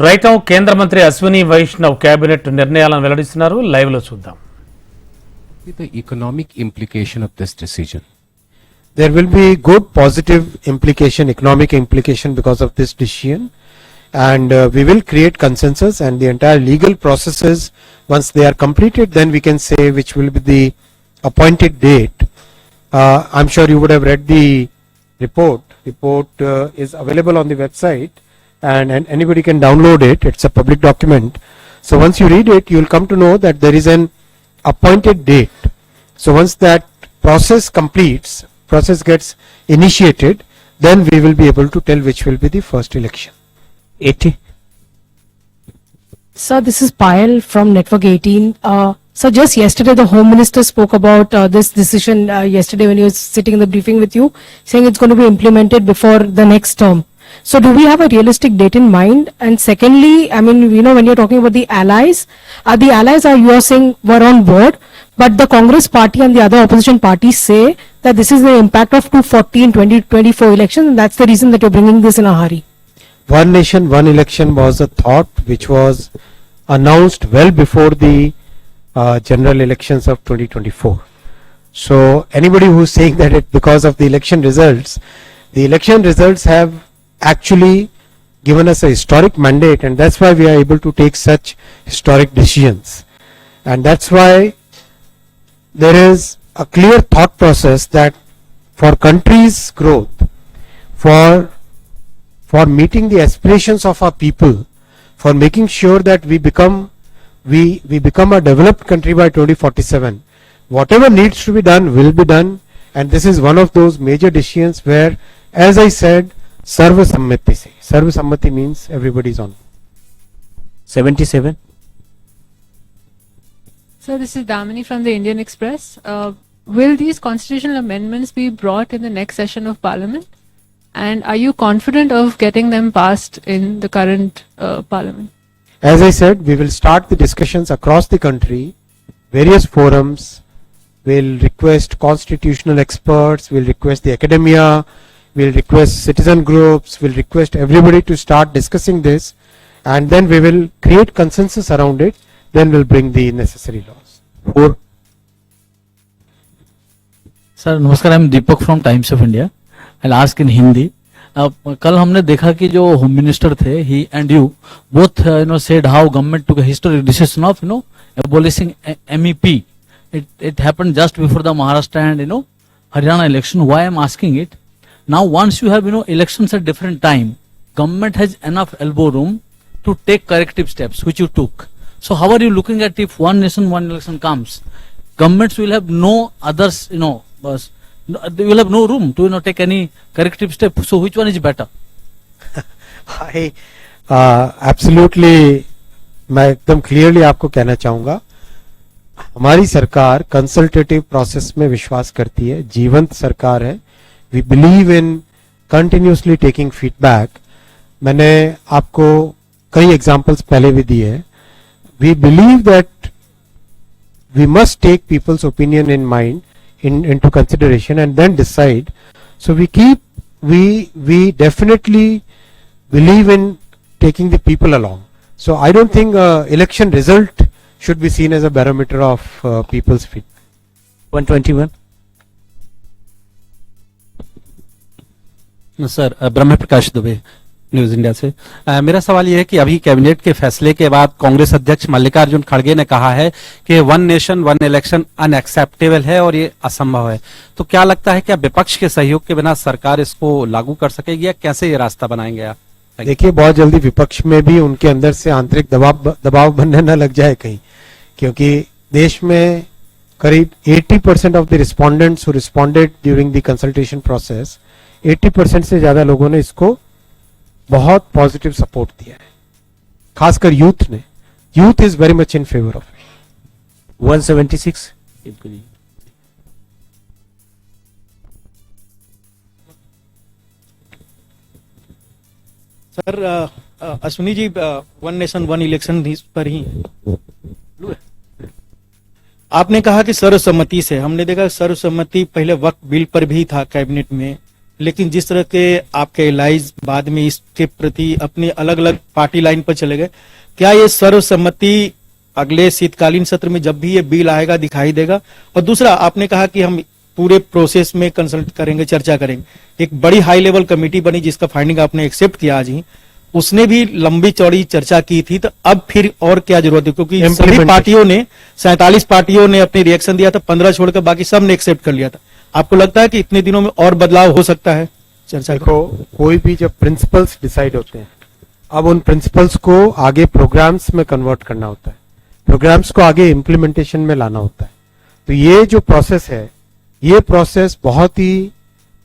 Right now కేంద్ర మంత్రి Ashwini Vaishnav cabinet నిర్ణయాలను వెల్లడిస్తున్నారు. లైవ్ లో చూద్దాం. The economic implication of this decision. There will be good positive implication, economic implication because of this decision, and we will create consensus, and the entire legal processes, once they are completed, then we can say which will be the appointed date. I'm sure you would have read the report. Report is available on the website, and anybody can download it. It's a public document. So once you read it, you will come to know that there is an appointed date. So once that process completes, process gets initiated, then we will be able to tell which will be the first election. 80. Sir, this is Payal from Network 18. So just yesterday, the Home Minister spoke about this decision yesterday when he was sitting in the briefing with you, saying it's going to be implemented before the next term. So do we have a realistic date in mind? And secondly, I mean, you know, when you're talking about the allies you are saying were on board, but the Congress party and the other opposition parties say that this is the impact of 240 in 2024 elections, and that's the reason that you're bringing this in a hurry. One nation, one election was a thought which was announced well before the general elections of 2024. So anybody who's saying that it because of the election results have actually given us a historic mandate, and that's why we are able to take such historic decisions, and that's why there is a clear thought process that for country's growth, for meeting the aspirations of our people, for making sure that we become a developed country by 2047, whatever needs to be done will be done, and this is one of those major decisions where, as I said, Sarva Sammati means everybody is on. 77. So this is Damini from the Indian Express. Will these constitutional amendments be brought in the next session of Parliament? And are you confident of getting them passed in the current Parliament? As I said, we will start the discussions across the country, various forums. We'll request constitutional experts, we'll request the academia, we'll request citizen groups, we'll request everybody to start discussing this, and then we will create consensus around it, then we'll bring the necessary laws. Sir नमस्कार, I am Deepak from Times of India. I ask in Hindi. कल हमने देखा कि जो home minister थे, he and you both said how government took a historic decision of abolishing MEP. It happened just before the Maharashtra and Haryana election. Why I am asking it? Now once you have elections at different time, government has enough elbow room to take corrective steps, which you took. So how are you looking at if one nation one election comes? Governments will have no others, they will have no room to take any corrective step. So which one is better? I absolutely, मैं एकदम clearly आपको कहना चाहूंगा, हमारी सरकार consultative process में विश्वास करती है, जीवंत सरकार है. We believe in continuously taking feedback. मैंने आपको कई examples पहले भी दिए. We believe that we must take people's opinion in mind into consideration and then decide. So we definitely believe in taking the people along. So I don't think election result should be seen as a barometer of people's feedback. 121. Sir Brahma Prakash Dubey, news India से. मेरा सवाल यह है कि अभी cabinet के फैसले के बाद कांग्रेस अध्यक्ष मल्लिकार्जुन खड़गे ने कहा है कि one nation one election unacceptable है और ये असंभव है. तो क्या लगता है, क्या विपक्ष के सहयोग के बिना सरकार इसको लागू कर सकेगी या कैसे ये रास्ता बनाएंगे आप? देखिए, बहुत जल्दी विपक्ष में भी उनके अंदर से आंतरिक दबाव बनने न लग जाए कहीं, क्योंकि देश में करीब 80% of the respondents who responded during the consultation process, 80% से ज्यादा लोगों ने इसको बहुत पॉजिटिव सपोर्ट दिया है, खासकर यूथ ने. Youth is very much in favour of 176. Sir Ashwini ji, one nation one election पर ही आपने कहा कि सर्वसम्मति से, हमने देखा सर्वसम्मति पहले वक्त बिल पर भी था कैबिनेट में, लेकिन जिस तरह के आपके एलाइज बाद में इसके प्रति अपनी अलग अलग पार्टी लाइन पर चले गए, क्या ये सर्वसम्मति अगले शीतकालीन सत्र में जब भी ये बिल आएगा दिखाई देगा? और दूसरा, आपने कहा कि हम पूरे प्रोसेस में कंसल्ट करेंगे, चर्चा करेंगे। एक बड़ी हाई लेवल कमेटी बनी जिसका फाइंडिंग आपने एक्सेप्ट किया आज ही, उसने भी लंबी चौड़ी चर्चा की थी, तो अब फिर और क्या जरूरत है? क्योंकि सभी पार्टियों ने 47 पार्टियों ने अपनी रिएक्शन दिया था, 15 छोड़कर बाकी सब ने एक्सेप्ट कर लिया था। आपको लगता है कि इतने दिनों में और बदलाव हो सकता है? चर्चा देखो, कोई भी जब प्रिंसिपल्स डिसाइड होते हैं, अब उन प्रिंसिपल्स को आगे प्रोग्राम्स में कन्वर्ट करना होता है, प्रोग्राम्स को आगे इम्प्लीमेंटेशन में लाना होता है। तो ये जो प्रोसेस है, ये प्रोसेस बहुत ही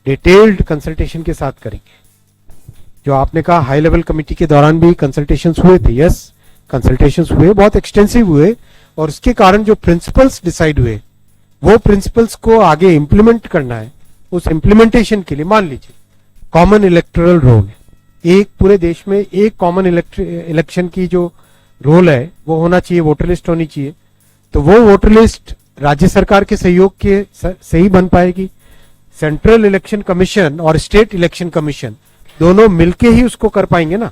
डिटेल्ड कंसल्टेशन के साथ करेंगे। जो आपने कहा हाई लेवल कमेटी के दौरान भी कंसल्टेशंस हुए थे, यस कंसल्टेशंस हुए, बहुत एक्सटेंसिव हुए, और उसके कारण जो प्रिंसिपल्स डिसाइड हुए, वो प्रिंसिपल्स को आगे इम्प्लीमेंट करना है। उस इम्प्लीमेंटेशन के लिए मान लीजिए कॉमन इलेक्टोरल रोल, एक पूरे देश में एक कॉमन इलेक्शन की जो रोल है वो होना चाहिए, वोटर लिस्ट होनी चाहिए। तो वो वोटर लिस्ट राज्य सरकार के सहयोग के से ही बन पाएगी। सेंट्रल इलेक्शन कमीशन और स्टेट इलेक्शन कमीशन दोनों मिलके ही उसको कर पाएंगे ना।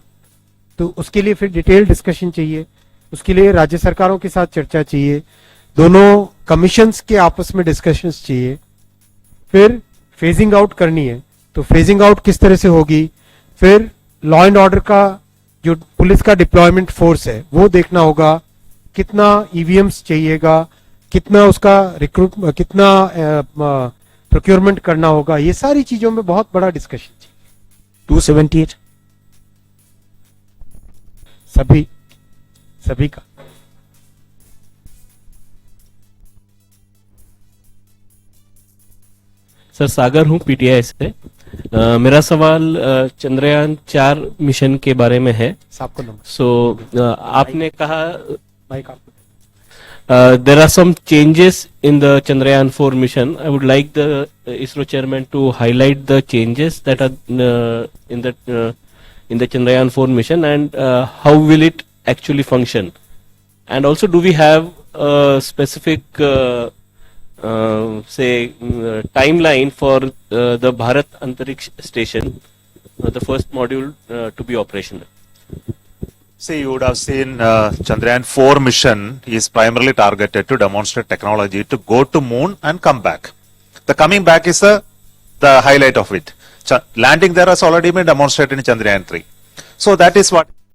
तो उसके लिए फिर डिटेल डिस्कशन चाहिए, उसके लिए राज्य सरकारों के साथ चर्चा चाहिए, दोनों कमीशंस के आपस में डिस्कशंस चाहिए, फिर फेजिंग आउट करनी है। तो फेजिंग आउट किस तरह से होगी, फिर लॉ एंड ऑर्डर का जो पुलिस का डिप्लॉयमेंट फोर्स है वो देखना होगा, कितना ईवीएम्स चाहिएगा, कितना उसका रिक्रूट, कितना प्रोक्योरमेंट करना होगा, ये सारी चीजों में बहुत बड़ा डिस्कशन चाहिए। 278 सभी का। सर सागर हूँ पीटीआई से। मेरा सवाल चंद्रयान 4 मिशन के बारे में है। सबको नंबर। सो आपने कहा माइक आपको। there are some changes in the Chandrayaan 4 mission. I would like the ISRO chairman to highlight the changes that are in the Chandrayaan 4 mission, and how will it actually function? And also, do we have a specific timeline for the Bharat Antariksh Station, the first module to be operational? See, you would have seen Chandrayaan 4 mission is primarily targeted to demonstrate technology to go to moon and come back. The coming back is the highlight of it. Landing there has already been demonstrated in Chandrayaan 3. So that is what